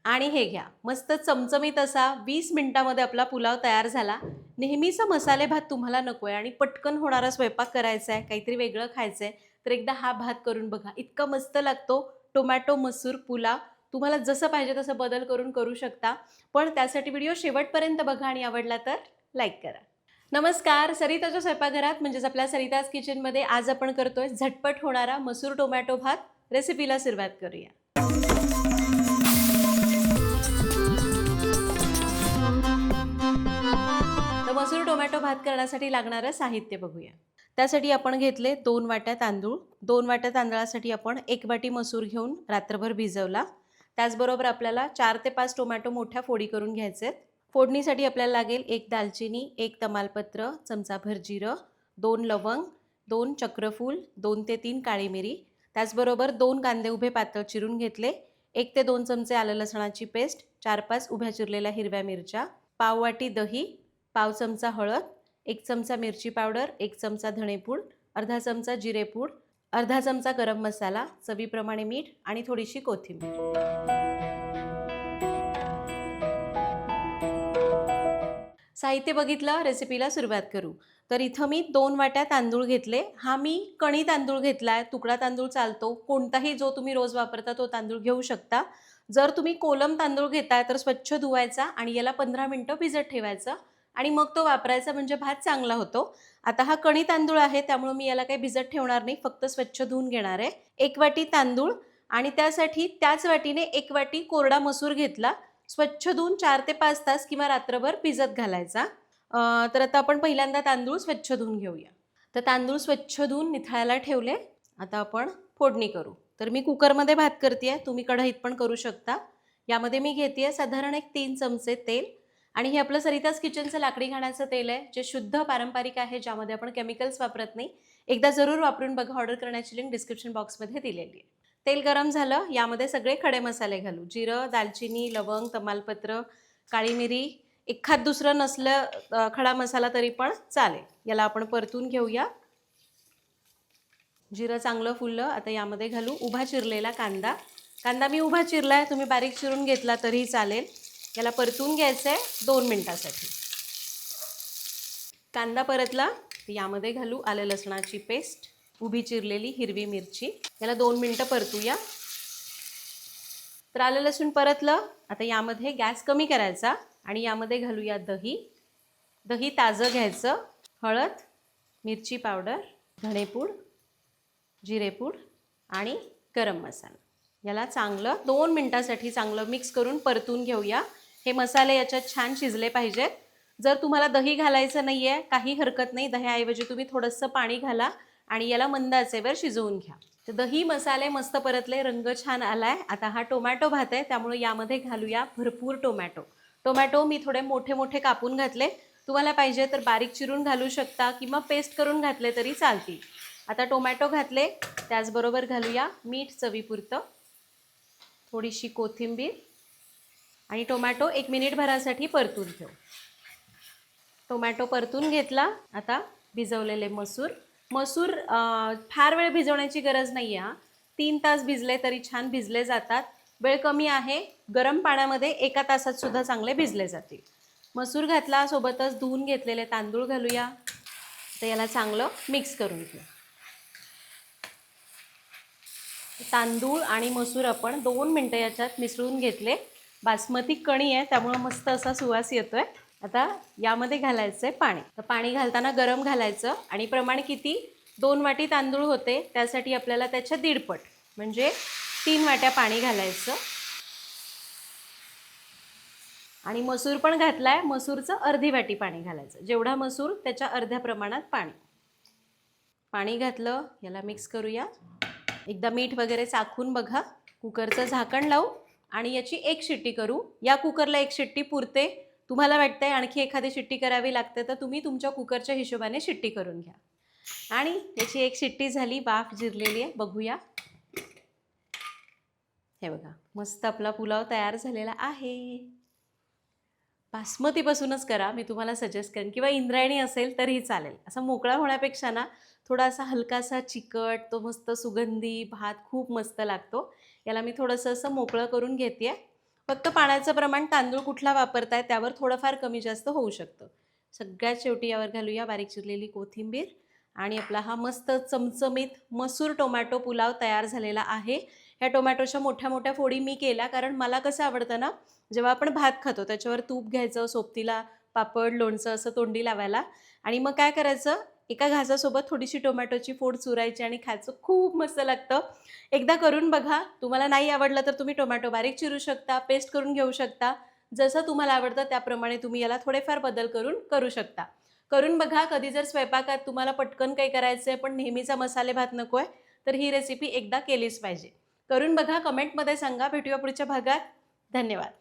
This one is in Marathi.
आणि हे घ्या, मस्त चमचमीत असा 20 मिनिटामध्ये आपला पुलाव तयार झाला. नेहमीचा मसाले भात तुम्हाला नको आहे आणि पटकन होणारा स्वयंपाक करायचा आहे, काहीतरी वेगळं खायचं आहे, तर एकदा हा भात करून बघा. इतका मस्त लागतो टोमॅटो मसूर पुलाव. तुम्हाला जसं पाहिजे तसं बदल करून करू शकता. पण त्यासाठी व्हिडिओ शेवटपर्यंत बघा आणि आवडला तर लाईक करा. नमस्कार, सरिताच्या स्वयंपाकघरात म्हणजेच आपल्या सरिताज किचनमध्ये आज आपण करतोय झटपट होणारा मसूर टोमॅटो भात. रेसिपीला सुरुवात करूया. तर मसूर टोमॅटो भात करण्यासाठी लागणारं साहित्य बघूया. त्यासाठी आपण घेतले 2 वाट्या तांदूळ. 2 वाट्या तांदळासाठी आपण 1 वाटी मसूर घेऊन रात्रभर भिजवला. त्याचबरोबर आपल्याला 4 ते 5 टोमॅटो मोठ्या फोडी करून घ्यायचे आहेत. फोडणीसाठी आपल्याला लागेल 1 दालचिनी, 1 तमालपत्र, चमचाभर जिरं, 2 लवंग, 2 चक्रफूल, 2 ते 3 काळी मिरी. त्याचबरोबर 2 कांदे उभे पातळ चिरून घेतले, 1 ते 2 चमचे आलं लसणाची पेस्ट, 4-5 उभ्या चिरलेल्या हिरव्या मिरच्या, पाव वाटी दही, पाव चमचा हळद, 1 चमचा मिरची पावडर, 1 चमचा धणेपूड, अर्धा चमचा जिरेपूड, अर्धा चमचा गरम मसाला, चवीप्रमाणे मीठ आणि थोडीशी कोथिंबीर. साहित्य बघितलं, रेसिपीला सुरुवात करू. तर इथं मी 2 वाट्या तांदूळ घेतले. हा मी कणी तांदूळ घेतलाय, तुकडा तांदूळ चालतो. कोणताही जो तुम्ही रोज वापरता तो तांदूळ घेऊ शकता. जर तुम्ही कोलम तांदूळ घेताय तर स्वच्छ धुवायचा आणि याला 15 मिनिटं भिजत ठेवायचं आणि मग तो वापरायचा, म्हणजे भात चांगला होतो. आता हा कणी तांदूळ आहे त्यामुळे मी याला काही भिजत ठेवणार नाही, फक्त स्वच्छ धुवून घेणार आहे. 1 वाटी तांदूळ आणि त्यासाठी त्याच वाटीने 1 वाटी कोरडा मसूर घेतला. स्वच्छ धुवून 4 ते 5 तास किंवा रात्रभर भिजत घालायचा. तर आता आपण पहिल्यांदा तांदूळ स्वच्छ धुवून घेऊया. तर तांदूळ स्वच्छ धुवून निथळायला ठेवले. आता आपण फोडणी करू. तर मी कुकरमध्ये भात करते, तुम्ही कढईत पण करू शकता. यामध्ये मी घेते साधारण 3 चमचे तेल आणि हे आपलं सरिताज किचनचं लाकडी घाण्याचं तेल आहे, जे शुद्ध पारंपरिक आहे, ज्यामध्ये आपण केमिकल्स वापरत नाही. एकदा जरूर वापरून बघा. ऑर्डर करण्याची लिंक डिस्क्रिप्शन बॉक्समध्ये दिलेली आहे. तेल गरम झालं, यामध्ये सगळे खडे मसाले घालू. जिरं, दालचिनी, लवंग, तमालपत्र, काळी मिरी, एखाद दुसरं नसलं खडा मसाला तरी पण चालेल. याला आपण परतून घेऊया. जिरं चांगलं फुललं, आता यामध्ये घालू उभा चिरलेला कांदा. कांदा मी उभा चिरलाय, तुम्ही बारीक चिरून घेतला तरीही चालेल. याला परतून घ्यायचं आहे 2 मिनिटासाठी. कांदा परतला, यामध्ये घालू आलं लसणाची पेस्ट, उभी चिरलेली हिरवी मिरची. याला 2 मिनिटं परतूया. तर आलं लसूण परतलं, आता यामध्ये गॅस कमी करायचा आणि यामध्ये घालूया दही. दही ताजं घ्यायचं. हळद, मिरची पावडर, धणेपूड, जिरेपूड आणि गरम मसाला. याला चांगलं 2 मिनिटासाठी चांगलं मिक्स करून परतून घेऊया. हे मसाले याच्यात छान शिजले पाहिजेत. जर तुम्हाला दही घालायचं नाही आहे, काही हरकत नाही. दह्याऐवजी तुम्ही थोडंसं पाणी घाला आणि याला मंद आचेवर शिजवून घ्या. तर दही मसाले मस्त परतले, रंग छान आलाय. आता हा टोमॅटो भात आहे, त्यामुळे यामध्ये घालूया भरपूर टोमॅटो. टोमॅटो मी थोडे मोठे मोठे कापून घातले. तुम्हाला पाहिजे तर बारीक चिरून घालू शकता किंवा पेस्ट करून घातले तरी चालतील. आता टोमॅटो घातले, त्याचबरोबर घालूया मीठ चवीपुरतं, थोडीशी कोथिंबीर आणि टोमॅटो 1 मिनिटभरासाठी परतून ठेवू. टोमॅटो परतून घेतला. आता भिजवलेले मसूर. मसूर फार वेळ भिजवण्याची गरज नाही आहे. 3 तास भिजले तरी छान भिजले जातात. वेळ कमी आहे, गरम पाण्यामध्ये 1 तासात सुद्धा चांगले भिजले जातील. मसूर घातला, सोबतच धुवून घेतलेले तांदूळ घालूया. तर याला चांगलं मिक्स करून घेऊ. तांदूळ आणि मसूर आपण 2 मिनिटं याच्यात मिसळून घेतले. बासमती कणी आहे त्यामुळे मस्त असा सुवास येतोय. आता यामध्ये घालायचं आहे पाणी. तर पाणी घालताना गरम घालायचं आणि प्रमाण किती? 2 वाटी तांदूळ होते, त्यासाठी आपल्याला त्याच्या 1.5 पट म्हणजे 3 वाट्या पाणी घालायचं. आणि मसूर पण घातलाय, मसूरचं अर्धी वाटी पाणी घालायचं. जेवढा मसूर त्याच्या अर्ध्या प्रमाणात पाणी. पाणी घातलं, याला मिक्स करूया. एकदा मीठ वगैरे चाखून बघा. कुकरचं झाकण लावू आणि याची 1 शिट्टी करू. या कुकरला 1 शिट्टी पुरते. तुम्हाला वाटतंय आणखी एखादी शिट्टी करावी लागते तर तुम्ही तुमच्या कुकरच्या हिशोबाने शिट्टी करून घ्या. आणि याची 1 शिट्टी झाली, वाफ जिरलेली आहे, बघूया. हे बघा, मस्त आपला पुलाव तयार झालेला आहे. बासमतीपासूनच करा, मी तुम्हाला सजेस्ट करेन, किंवा इंद्रायणी असेल तरीही चालेल. असा मोकळा होण्यापेक्षा ना थोडासा हलकासा चिकट, तो मस्त सुगंधी भात खूप मस्त लागतो. याला मी थोडंसं असं मोकळं करून घेते. फक्त पाण्याचं प्रमाण तांदूळ कुठला वापरताय त्यावर थोडंफार कमी जास्त होऊ शकतं. सगळ्यात शेवटी यावर घालूया बारीक चिरलेली कोथिंबीर आणि आपला हा मस्त चमचमीत मसूर टोमॅटो पुलाव तयार झालेला आहे. ह्या टोमॅटोच्या मोठ्या मोठ्या फोडी मी केल्या, कारण मला कसं आवडतं ना, जेव्हा आपण भात खातो त्याच्यावर तूप घ्यायचं, सोबतीला पापड लोणचं असं तोंडी लावायला, आणि मग काय करायचं, एका घासासोबत थोडीशी टोमॅटोची फोड चुरायची आणि खायचं. खूप मस्त लागतं. एकदा करून बघा. तुम्हाला नाही आवडलं तर तुम्ही टोमॅटो बारीक चिरू शकता, पेस्ट करून घेऊ शकता. जसं तुम्हाला आवडतं त्याप्रमाणे तुम्ही याला थोडेफार बदल करून करू शकता. करून बघा. कधी जर स्वयंपाकात तुम्हाला पटकन काही करायचं आहे पण नेहमीचा मसाले भात नको आहे, तर ही रेसिपी एकदा केलीच पाहिजे. करून बघा, कमेंटमध्ये सांगा. भेटूया पुढच्या भागात. धन्यवाद.